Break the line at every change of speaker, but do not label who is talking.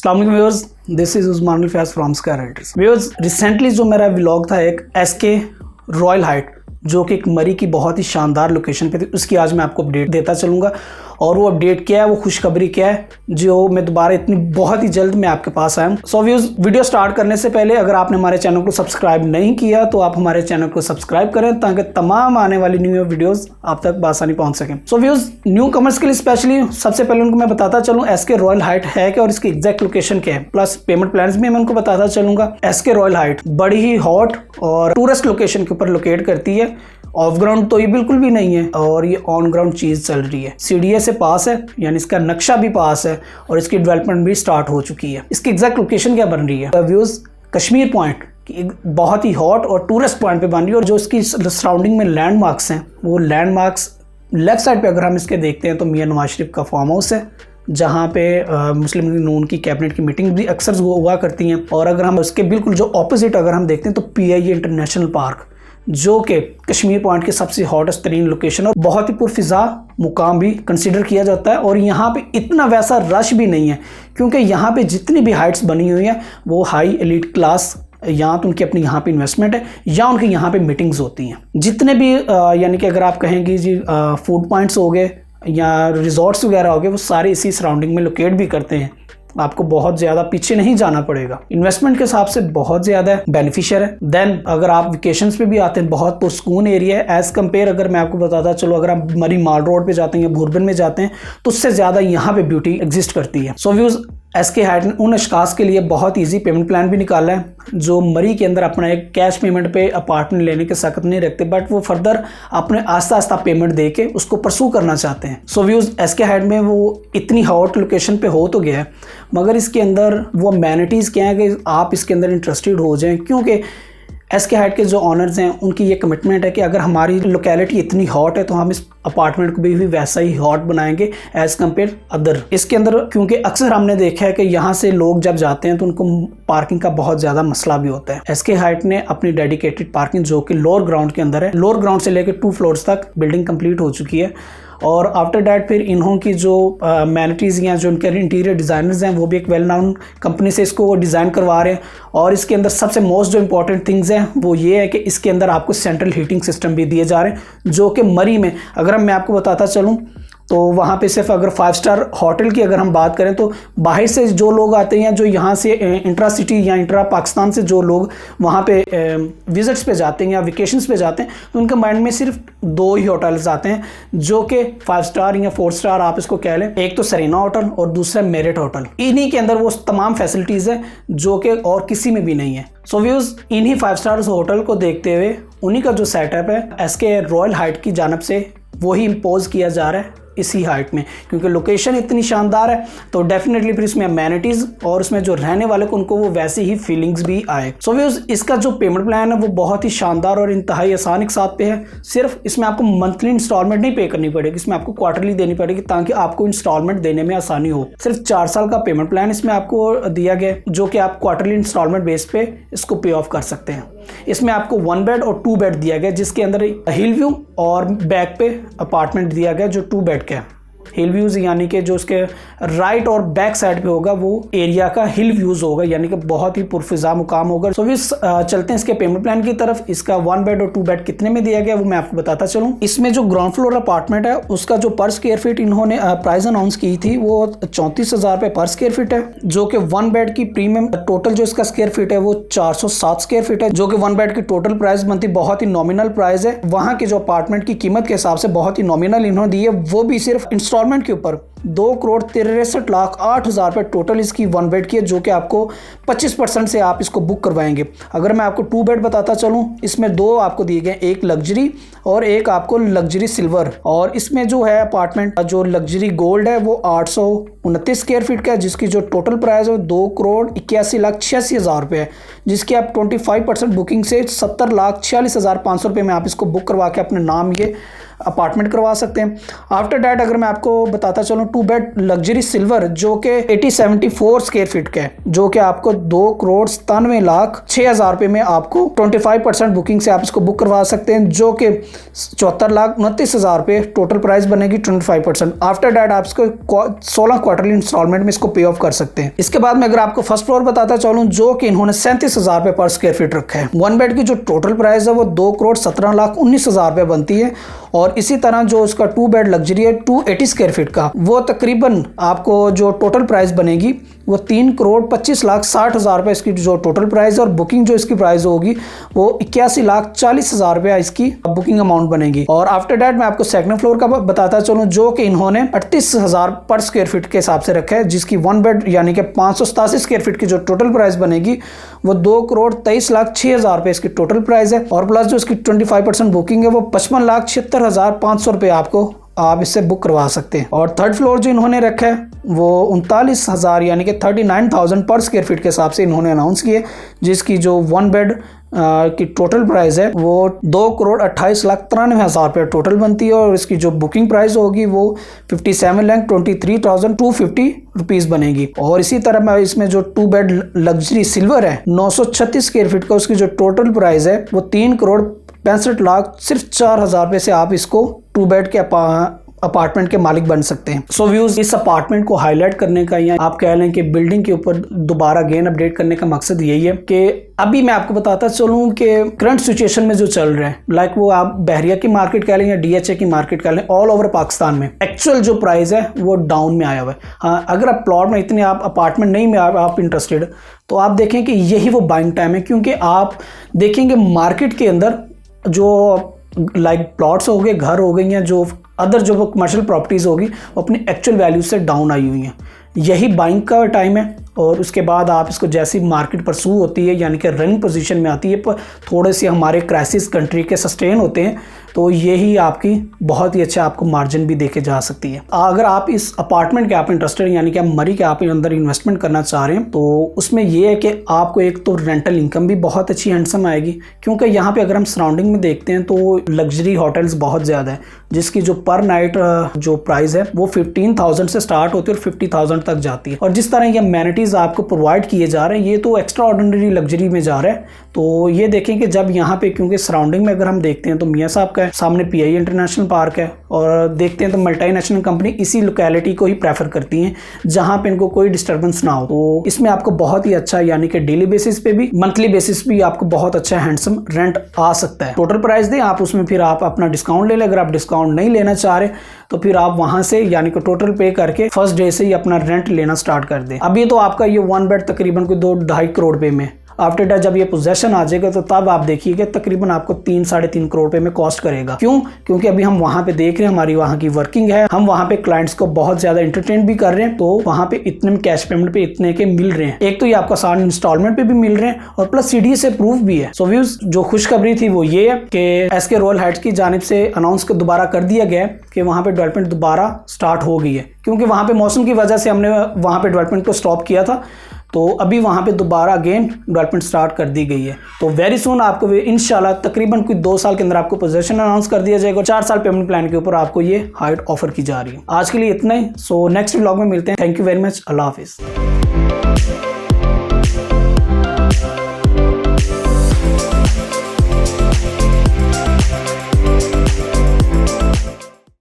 अस्सलाम वालेकुम viewers, this is Usman Faiz from sky writers. Viewers, recently जो मेरा व्लॉग था एक एसके रॉयल हाइट जो कि एक मरी की बहुत ही शानदार लोकेशन पे थी, उसकी आज मैं आपको अपडेट देता चलूँगा। और वो अपडेट क्या है, वो खुशखबरी क्या है जो मैं दोबारा इतनी बहुत ही जल्द मैं आपके पास आया हूँ। सो व्यूअर्स, वीडियो स्टार्ट करने से पहले अगर आपने हमारे चैनल को सब्सक्राइब नहीं किया तो आप हमारे चैनल को सब्सक्राइब करें ताकि तमाम आने वाली न्यू वीडियोस आप तक बआसानी पहुंच सकें। सो व्यूअर्स, न्यू कमर्स के लिए स्पेशली सबसे पहले उनको मैं बताता चलूँ एसके रॉयल हाइट है क्या और इसकी एग्जैक्ट लोकेशन क्या है, प्लस पेमेंट प्लान्स भी मैं उनको बताता चलूंगा। एसके रॉयल हाइट बड़ी ही हॉट और टूरिस्ट लोकेशन के ऊपर लोकेट करती है। ऑफ ग्राउंड तो ये बिल्कुल भी नहीं है और ये ऑन ग्राउंड चीज चल रही है। सीडीए से पास है, यानी इसका नक्शा भी पास है और इसकी डेवलपमेंट भी स्टार्ट हो चुकी है। इसकी एग्जैक्ट लोकेशन क्या बन रही है, व्यूज कश्मीर पॉइंट एक बहुत ही हॉट और टूरिस्ट पॉइंट पे बन रही है। और जो इसकी सराउंडिंग में लैंडमार्क्स हैं, वो लैंडमार्क्स लेफ्ट साइड पे अगर हम इसके देखते हैं तो मियां नवाज शरीफ का फार्म हाउस है जहाँ पे मुस्लिम लीग नून की कैबिनेट की मीटिंग भी अक्सर हुआ करती हैं। और अगर हम उसके बिल्कुल जो ऑपोजिट अगर हम देखते हैं तो पीआईए इंटरनेशनल पार्क जो कि कश्मीर पॉइंट की सबसे हॉटेस्ट तरीन लोकेशन और बहुत ही पुरफिजा मुकाम भी कंसिडर किया जाता है। और यहाँ पे इतना वैसा रश भी नहीं है क्योंकि यहाँ पे जितनी भी हाइट्स बनी हुई हैं वो हाई एलीट क्लास, या तो उनकी अपनी यहाँ पे इन्वेस्टमेंट है या उनके यहाँ पे मीटिंग्स होती हैं। जितने भी यानी कि अगर आप कहेंगे जी फूड पॉइंट्स हो गए या रिजॉर्ट्स वगैरह हो गए, वो सारे इसी सराउंडिंग में लोकेट भी करते हैं। आपको बहुत ज़्यादा पीछे नहीं जाना पड़ेगा, इन्वेस्टमेंट के हिसाब से बहुत ज़्यादा बेनिफिशियल है। देन अगर आप वेकेशंस पे भी आते हैं, बहुत पुरसकून एरिया है एज़ कम्पेयर अगर मैं आपको बताता चलो अगर आप मरी माल रोड पे जाते हैं या भूरबन में जाते हैं तो उससे ज़्यादा यहाँ पे ब्यूटी एग्जिस्ट करती है। सो व्यूज़, एसके हाइट ने उन अशखास के लिए बहुत ईजी पेमेंट प्लान भी निकाला है जो मरी के अंदर अपना एक कैश पेमेंट पे अपार्टमेंट लेने के सख्त नहीं रखते, बट वो फर्दर अपने आस्ता आस्ता पेमेंट दे के उसको परसू करना चाहते हैं। सो व्यूज़, एसके हाइट में वो इतनी हॉट लोकेशन पे हो तो गया है, मगर इसके अंदर वो अमेनिटीज़ क्या है कि आप इसके अंदर इंटरेस्टेड हो जाएं, क्योंकि एसके हाइट के जो ऑनर्स हैं उनकी ये कमिटमेंट है कि अगर हमारी लोकेलिटी इतनी हॉट है तो हम इस अपार्टमेंट को भी वैसा ही हॉट बनाएंगे एज कम्पेयर अदर। इसके अंदर क्योंकि अक्सर हमने देखा है कि यहाँ से लोग जब जाते हैं तो उनको पार्किंग का बहुत ज़्यादा मसला भी होता है। एसके हाइट ने अपनी डेडिकेटेड पार्किंग जो कि लोअर ग्राउंड के अंदर है, लोअर ग्राउंड से लेकर 2 फ्लोर्स तक बिल्डिंग कंप्लीट हो चुकी है। और आफ्टर डैट फिर इन्हों की जो मैनिटीज़ या जो उनके इंटीरियर डिज़ाइनर्स हैं वो भी एक वेल नाउन कंपनी से इसको डिज़ाइन करवा रहे हैं। और इसके अंदर सबसे मोस्ट जो इंपॉर्टेंट थिंग्स हैं वो ये है कि इसके अंदर आपको सेंट्रल हीटिंग सिस्टम भी दिए जा रहे हैं जो कि मरी में अगर मैं आपको बताता चलूँ तो वहाँ पे सिर्फ अगर 5 स्टार होटल की अगर हम बात करें तो बाहर से जो लोग आते हैं या जो यहाँ से इंट्रा सिटी या इंट्रा पाकिस्तान से जो लोग वहाँ पे विजिट्स पे जाते हैं या वेकेशंस पे जाते हैं तो उनके माइंड में सिर्फ 2 ही होटल्स आते हैं जो कि 5 स्टार या 4 स्टार आप इसको कह लें। एक तो सरीना होटल और दूसरा मेरिट होटल। इन्हीं के अंदर वो तमाम फैसिलिटीज़ हैं जो कि और किसी में भी नहीं है। सो व्यूज़, इन्हीं 5 स्टार होटल को देखते हुए उन्हीं का जो सेटअप है एसके रॉयल हाइट की जानब से वही इम्पोज किया जा रहा है इसी हाइट में, क्योंकि लोकेशन इतनी शानदार है तो डेफिनेटली फिर इसमें अमेनिटीज और उसमें जो रहने वाले को उनको वो वैसी ही फीलिंग्स भी आए। सो व्यूज़, इसका जो पेमेंट प्लान है वो बहुत ही शानदार और इंतहाई आसान के साथ पे है। सिर्फ इसमें आपको मंथली इंस्टॉलमेंट नहीं पे करनी पड़ेगी, इसमें आपको क्वार्टरली देनी पड़ेगी ताकि आपको इंस्टॉलमेंट देने में आसानी हो। सिर्फ 4 साल का पेमेंट प्लान इसमें आपको दिया गया जो कि आप क्वार्टरली इंस्टॉलमेंट बेस पे इसको पे ऑफ कर सकते हैं। इसमें आपको 1 बेड और 2 बेड दिया गया जिसके अंदर हिल व्यू और बैक पे अपार्टमेंट दिया गया जो 2 बेड का है। हिल व्यूज़ यानी कि जो उसके राइट और बैक साइड पे होगा वो एरिया का हिल व्यूज़ होगा, यानी कि बहुत ही पुरफिजा मुकाम होगा। सो चलते हैं इसके पेमेंट प्लान की तरफ। इसका 1 बेड और 2 बेड कितने में दिया गया वो मैं आपको बताता चलूँ। इसमें जो ग्राउंड फ्लोर अपार्टमेंट है उसका जो पर स्क्वायर फीट इन्होंने प्राइस अनाउंस की थी वो 34,000 रुपये पर स्क्वायर फीट है, जो कि 1 बेड की प्रीमियम टोटल जो इसका स्क्वायर फीट है वो 407 स्क्वायर फीट है, जो कि 1 बेड की टोटल प्राइस बनती बहुत ही नॉमिनल प्राइस है। वहाँ की जो अपार्टमेंट की कीमत के हिसाब से बहुत ही नॉमिनल इन्होंने दी है, वो भी सिर्फ इंस्टॉलमेंट के ऊपर 2,63,68,000 रुपये टोटल इसकी 1 बेड की है, जो कि आपको 25% से आप इसको बुक करवाएंगे। अगर मैं आपको 2 बेड बताता चलूँ, इसमें 2 आपको दिए गए, एक लग्जरी और एक आपको लग्जरी सिल्वर। और इसमें जो है अपार्टमेंट जो लग्जरी गोल्ड है वो 829 स्क्वायर फीट का है, जिसकी जो टोटल प्राइस है 2,81,86,000 रुपये है, जिसकी आप 25% बुकिंग से 70,46,500 रुपये में आप इसको बुक करवा के अपने नाम ये अपार्टमेंट करवा सकते हैं। आफ्टर डैट अगर मैं आपको बताता चलूँ 2 बेड लग्जरी सिल्वर जो कि 8074 स्क्वायर फीट का है, जो कि आपको 2,97,06,000 रुपये में आपको 25% बुकिंग से आप इसको बुक करवा सकते हैं, जो कि 74,29,000 रुपये टोटल प्राइस बनेगी 25%। आफ्टर डैट आप इसको 16 क्वार्टरली इंस्टॉलमेंट में इसको पे ऑफ कर सकते हैं। इसके बाद मैं अगर आपको फर्स्ट फ्लोर बताता चलूँ जो कि इन्होंने 37,000 रुपये पर स्क्वायर फीट रखा है। 1 बेड की जो टोटल प्राइस है वो 2,17,19,000 रुपये बनती है। और इसी तरह जो इसका 2 बेड लग्जरी है 280 स्क्वायर फीट का, वो तकरीबन आपको जो टोटल प्राइस बनेगी वो 3,25,60,000 रुपये इसकी जो टोटल प्राइस है। और बुकिंग जो इसकी प्राइस होगी वो 81,40,000 रुपये इसकी बुकिंग अमाउंट बनेगी। और आफ्टर डैट मैं आपको सेकंड फ्लोर का बताता चलूँ जो कि इन्होंने 38,000 पर स्क्वायर फीट के हिसाब से रखा है, जिसकी 1 बेड यानी कि 587 स्क्वायर फीट की जो टोटल प्राइस बनेगी वो 2,23,06,000 रुपये इसकी टोटल प्राइस है। और प्लस जो इसकी 25% बुकिंग है वो 55,76,500 रुपये आपको आप इससे बुक करवा सकते हैं। और थर्ड फ्लोर जो इन्होंने रखा है वो 39,000 यानी कि 39,000 पर स्क्वायर फीट के हिसाब से इन्होंने अनाउंस किए, जिसकी जो 1 बेड की टोटल प्राइस है वो 2,28,93,000 रुपये टोटल बनती है। और इसकी जो बुकिंग प्राइस होगी वो 57,23,250 रुपीज़ बनेगी। और इसी तरह मैं इसमें जो 2 बेड लग्जरी सिल्वर है 936 स्क्वायर फीट का, उसकी जो टोटल प्राइस है वो 3,65,00,000 सिर्फ 4,000 रुपये से आप इसको 2 बेड के अपार्टमेंट के मालिक बन सकते हैं। सो व्यूज, इस अपार्टमेंट को हाईलाइट करने का या आप कह लें कि बिल्डिंग के ऊपर दोबारा अगेन अपडेट करने का मकसद यही है कि अभी मैं आपको बताता चलूँ कि करंट सिचुएशन में जो चल रहे हैं, लाइक वो आप बहरिया की मार्केट कह लें या DHA की मार्केट कह लें, ऑल ओवर पाकिस्तान में एक्चुअल जो प्राइस है वो डाउन में आया हुआ है। हाँ, अगर आप प्लॉट में इतने आप अपार्टमेंट नहीं में आप इंटरेस्टेड, तो आप देखें कि यही वो बाइंग टाइम है। क्योंकि आप देखेंगे मार्केट के अंदर जो लाइक प्लॉट्स हो गए, घर हो गए, या जो अदर जो कमर्शियल प्रॉपर्टीज़ होगी वो अपनी एक्चुअल वैल्यू से डाउन आई हुई हैं। यही बाइंग का टाइम है। और उसके बाद आप इसको जैसी मार्केट परसू होती है यानी कि रनिंग पोजीशन में आती है, पर थोड़े से हमारे क्राइसिस कंट्री के सस्टेन होते हैं, तो यही आपकी बहुत ही अच्छा आपको मार्जिन भी देके जा सकती है। अगर आप इस अपार्टमेंट के आप इंटरेस्टेड यानी कि आप मरी के आप अंदर इन्वेस्टमेंट करना चाह रहे हैं, तो उसमें यह है कि आपको एक तो रेंटल इनकम भी बहुत अच्छी हैंडसम आएगी। क्योंकि यहाँ पे अगर हम सराउंडिंग में देखते हैं तो लग्जरी होटल्स बहुत ज़्यादा है, जिसकी जो पर नाइट जो प्राइस है वो 15,000 से स्टार्ट होती है और 50,000 तक जाती है। और जिस तरह ये अमेनिटीज़ आपको प्रोवाइड किए जा रहे हैं ये तो एक्स्ट्रा ऑर्डिनरी लग्जरी में जा रहा है। तो ये देखें कि जब यहाँ पे, क्योंकि सराउंडिंग में अगर हम देखते हैं तो मियाँ साहब का है, सामने PI इंटरनेशनल पार्क है, और देखते हैं तो मल्टीनेशनल कंपनी इसी लोकेलिटी को ही प्रेफर करती हैं जहाँ पे इनको कोई डिस्टर्बेंस ना हो। तो इसमें आपको बहुत ही अच्छा यानी कि डेली बेसिस पे भी, मंथली बेसिस भी आपको बहुत अच्छा हैंडसम रेंट आ सकता है। टोटल प्राइस दें आप, उसमें फिर आप अपना डिस्काउंट ले लें। अगर आप डिस्काउंट नहीं लेना चाह रहे तो फिर आप वहां से यानी कि टोटल पे करके फर्स्ट डे से ही अपना रेंट लेना स्टार्ट कर दें। अभी तो आपका ये 1 बेड तकरीबन कोई 2-2.5 करोड़ रुपए में, आफ्टर डेट जब ये पोजेशन आ जाएगा तो तब आप देखिएगा तकरीबन आपको 3-3.5 करोड़ रुपए में कॉस्ट करेगा। क्यों? क्योंकि अभी हम वहां पे देख रहे हैं, हमारी वहां की वर्किंग है, हम वहां पे क्लाइंट्स को बहुत ज्यादा एंटरटेन भी कर रहे हैं, तो वहां पे इतने में कैश पेमेंट पे इतने के मिल रहे हैं। एक तो ये आपका साथ इंस्टॉलमेंट पे भी मिल रहे हैं और प्लस CDA से प्रूफ भी है। सो व्यूज, जो खुशखबरी थी वो ये है कि SK रॉयल हाइट्स की जानिब से अनाउंस कर दोबारा कर दिया गया है कि वहां पे डेवलपमेंट दोबारा स्टार्ट हो गई है। क्योंकि वहां पे मौसम की वजह से हमने वहां पे डेवलपमेंट को स्टॉप किया था, तो अभी वहाँ पे दोबारा अगेन डेवलपमेंट स्टार्ट कर दी गई है। तो वेरी सून आपको इंशाल्लाह तकरीबन कोई 2 साल के अंदर आपको पोजीशन अनाउंस कर दिया जाएगा और 4 साल पेमेंट प्लान के ऊपर आपको ये हाइट ऑफर की जा रही है। आज के लिए इतना ही। सो नेक्स्ट व्लॉग में मिलते हैं। Thank you very much. Allah हाफिज़।